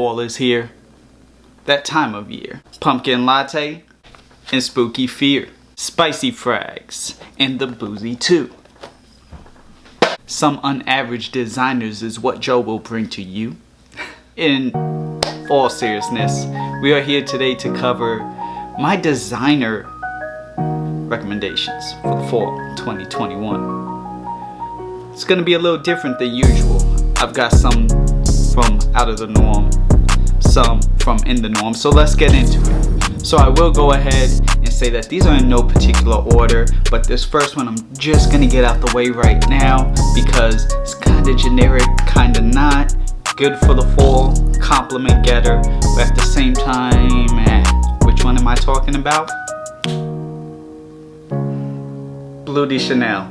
fall is here. That time of year. Pumpkin latte and spooky fear. Spicy frags and the boozy too. Some unaverage designers is what Joe will bring to you. In all seriousness, we are here today to cover my designer recommendations for the fall 2021. It's gonna be a little different than usual. I've got some from out of the norm, some from in the norm, so let's get into it. So I will go ahead and say that these are in no particular order, but this first one I'm just gonna get out the way right now because it's kinda generic, kinda not. Good for the fall, compliment getter, but at the same time, which one am I talking about? Bleu de Chanel.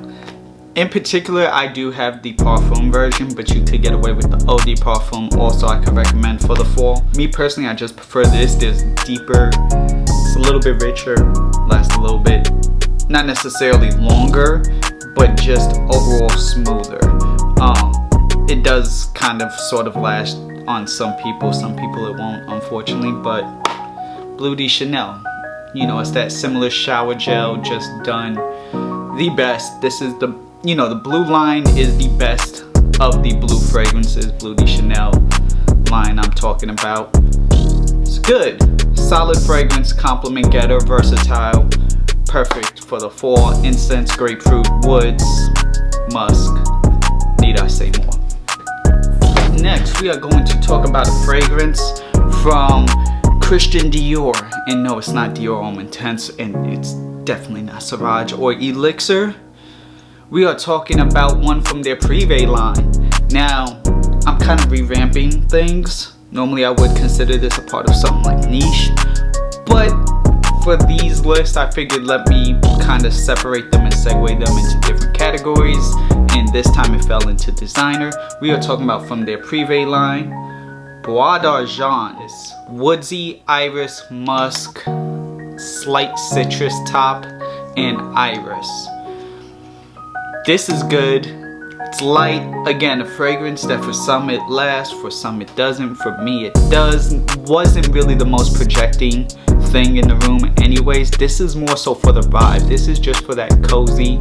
In particular, I do have the Parfum version, but you could get away with the Eau de Parfum also. I could recommend for the fall. Me personally, I just prefer this. There's deeper, it's a little bit richer, lasts a little bit, not necessarily longer, but just overall smoother. It does kind of sort of last on some people it won't, unfortunately, but Bleu de Chanel, you know, it's that similar shower gel, just done the best. This is the, you know, the blue line is the best of the blue fragrances. Bleu de Chanel line I'm talking about. It's good, solid fragrance, compliment getter, versatile, perfect for the fall. Incense, grapefruit, woods, musk, need I say more? Next, we are going to talk about a fragrance from Christian Dior, and no, it's not Dior Homme Intense, and it's definitely not Siraj or Elixir. We are talking about one from their Privé line. Now, I'm kind of revamping things. Normally I would consider this a part of something like niche, but for these lists I figured let me kind of separate them and segue them into different categories, and this time it fell into designer. We are talking about from their Privé line, Bois d'Argent. It's woodsy, iris, musk, slight citrus top, and iris. This is good. It's light. Again, a fragrance that for some it lasts, for some it doesn't. For me it does. Wasn't really the most projecting thing in the room anyways. This is more so for the vibe. This is just for that cozy,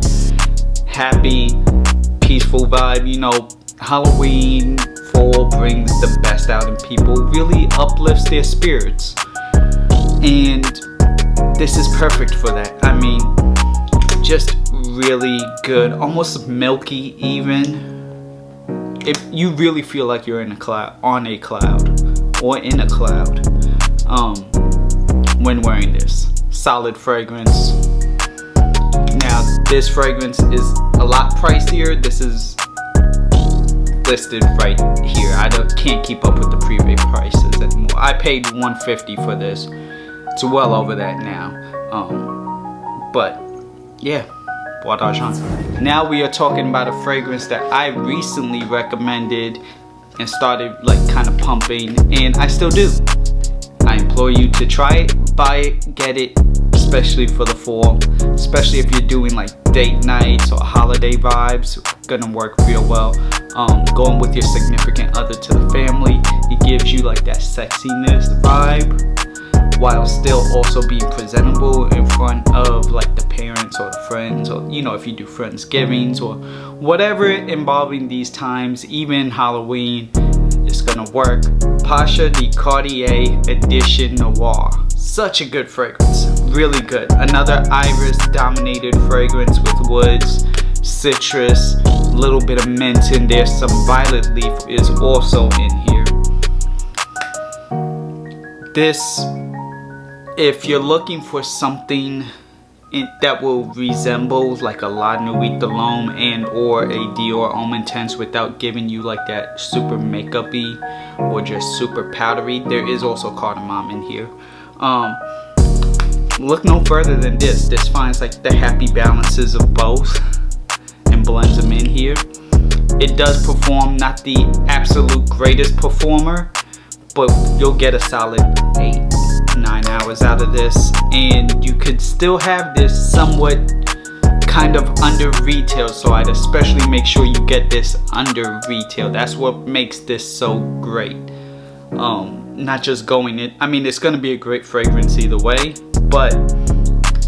happy, peaceful vibe. You know, Halloween, fall brings the best out in people, really uplifts their spirits, and this is perfect for that. I mean, just really good, almost milky even. If you really feel like you're in a cloud, on a cloud, or in a cloud, when wearing this. Solid fragrance. Now, this fragrance is a lot pricier. This is listed right here. I can't keep up with the Privé prices anymore. I paid $150 for this. It's well over that now. But yeah, Bois d'Argent. Now we are talking about a fragrance that I recently recommended and started like kind of pumping, and I still do. I implore you to try it, buy it, get it, especially for the fall, especially if you're doing like date nights or holiday vibes. Gonna work real well. Going with your significant other to the family, it gives you like that sexiness vibe while still also being presentable in front of like the parents or the friends, or you know, if you do Friendsgivings or whatever involving these times, even Halloween, it's gonna work. Pasha de Cartier Edition Noir. Such a good fragrance, really good. Another iris dominated fragrance with woods, citrus, a little bit of mint in there. Some violet leaf is also in here. This, if you're looking for something that will resemble like a La Nuit de l'Homme and or a Dior Homme Intense without giving you like that super makeup-y or just super powdery, there is also cardamom in here. Look no further than this. This finds like the happy balances of both and blends them in here. It does perform, not the absolute greatest performer, but you'll get a solid 8-9 hours out of this, and you could still have this somewhat kind of under retail, so I'd especially make sure you get this under retail. That's what makes this so great. not just going it. I mean, it's gonna be a great fragrance either way, but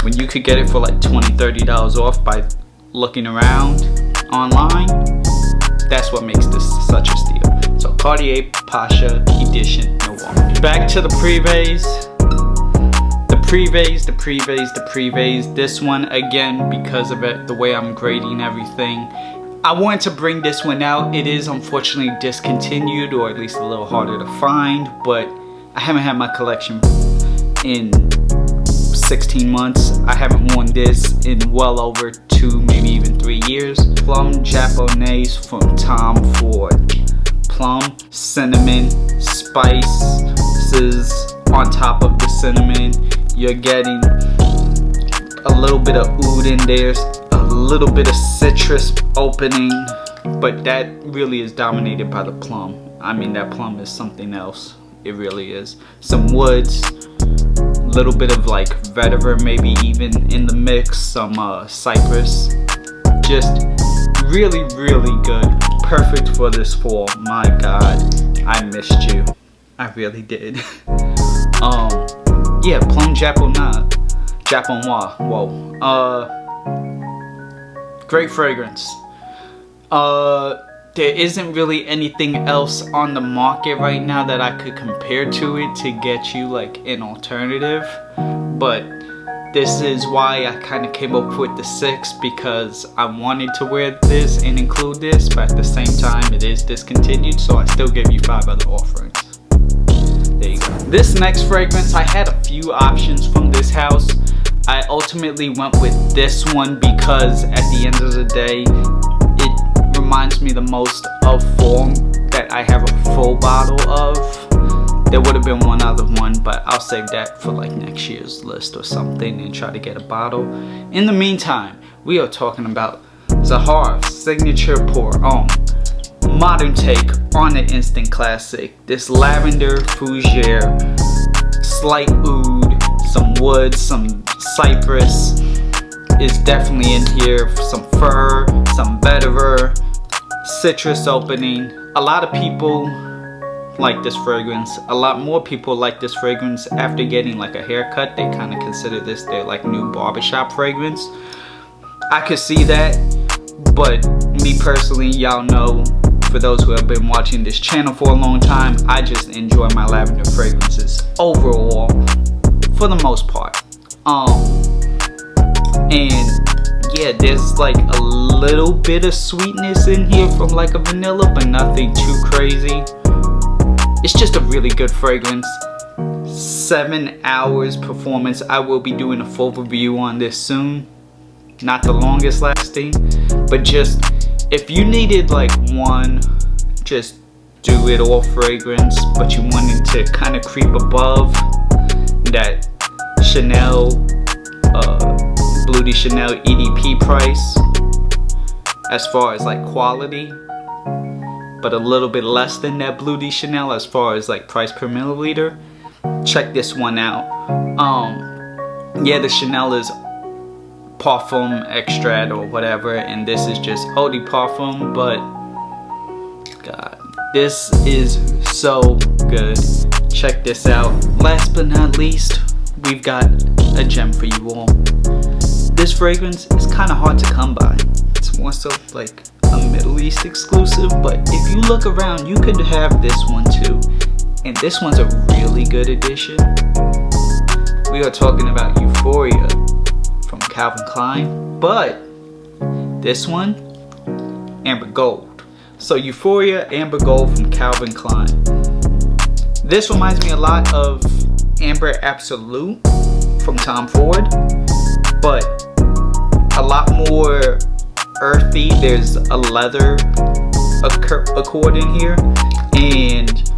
when you could get it for like $20-$30 off by looking around online, that's what makes this such a steal. So Cartier Pasha Edition Noir. Back to the Privé's. The Privé's. This one, again, because of it, the way I'm grading everything, I wanted to bring this one out. It is unfortunately discontinued, or at least a little harder to find, but I haven't had my collection in 16 months. I haven't worn this in well over 2, maybe even 3 years. Plum Japonaise from Tom Ford. Plum, cinnamon, spices on top of the cinnamon. You're getting a little bit of oud in there, a little bit of citrus opening, but that really is dominated by the plum. I mean, that plum is something else. It really is. Some woods, a little bit of like vetiver maybe even in the mix, some cypress. Just really, really good. Perfect for this fall. My God, I missed you. I really did. Yeah, Plum Japonaise. Whoa. Great fragrance. There isn't really anything else on the market right now that I could compare to it to get you like an alternative, but this is why I kind of came up with the 6, because I wanted to wear this and include this, but at the same time it is discontinued, so I still gave you 5 other offerings. There you go. This next fragrance, I had a few options from this house. I ultimately went with this one because at the end of the day, it reminds me the most of fall that I have a full bottle of. There would have been one other one, but I'll save that for like next year's list or something and try to get a bottle. In the meantime, we are talking about Zahar's signature pour homme. Modern take on the instant classic. This lavender fougere, slight oud, some wood, some cypress is definitely in here. Some fir, some vetiver, citrus opening. A lot of people like this fragrance. A lot more people like this fragrance after getting like a haircut. They kind of consider this their like new barbershop fragrance. I could see that, but me personally, y'all know, for those who have been watching this channel for a long time, I just enjoy my lavender fragrances overall, for the most part. And yeah, there's like a little bit of sweetness in here from like a vanilla, but nothing too crazy. It's just a really good fragrance. 7 hours performance. I will be doing a full review on this soon. Not the longest lasting, but just if you needed like one just do it all fragrance, but you wanted to kind of creep above that Chanel Bleu de Chanel EDP price as far as like quality, but a little bit less than that Bleu de Chanel as far as like price per milliliter, check this one out. Yeah, the Chanel is Parfum extract or whatever, and this is just eau de parfum, but God, this is so good. Check this out. Last but not least, we've got a gem for you all. This fragrance is kind of hard to come by. It's more so like a Middle East exclusive, but if you look around, you could have this one too, and this one's a really good addition. We are talking about Euphoria from Calvin Klein, but this one, Amber Gold. So Euphoria Amber Gold from Calvin Klein. This reminds me a lot of Amber Absolute from Tom Ford, but a lot more earthy. There's a leather accord in here and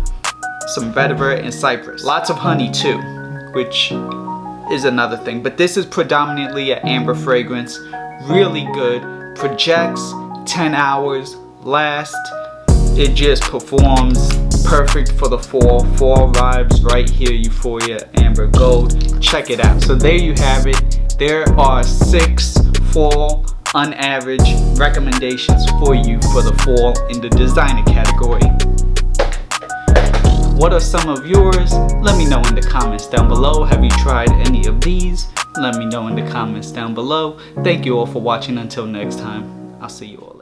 some vetiver and cypress. Lots of honey too, which is another thing, but this is predominantly an amber fragrance. Really good, projects, 10 hours, last. It just performs perfect for the fall vibes right here. Euphoria Amber Gold, check it out. So there you have it. There are 6 fall unAVERAGE recommendations for you for the fall in the designer category. What are some of yours? Let me know in the comments down below. Have you tried any of these? Let me know in the comments down below. Thank you all for watching. Until next time, I'll see you all.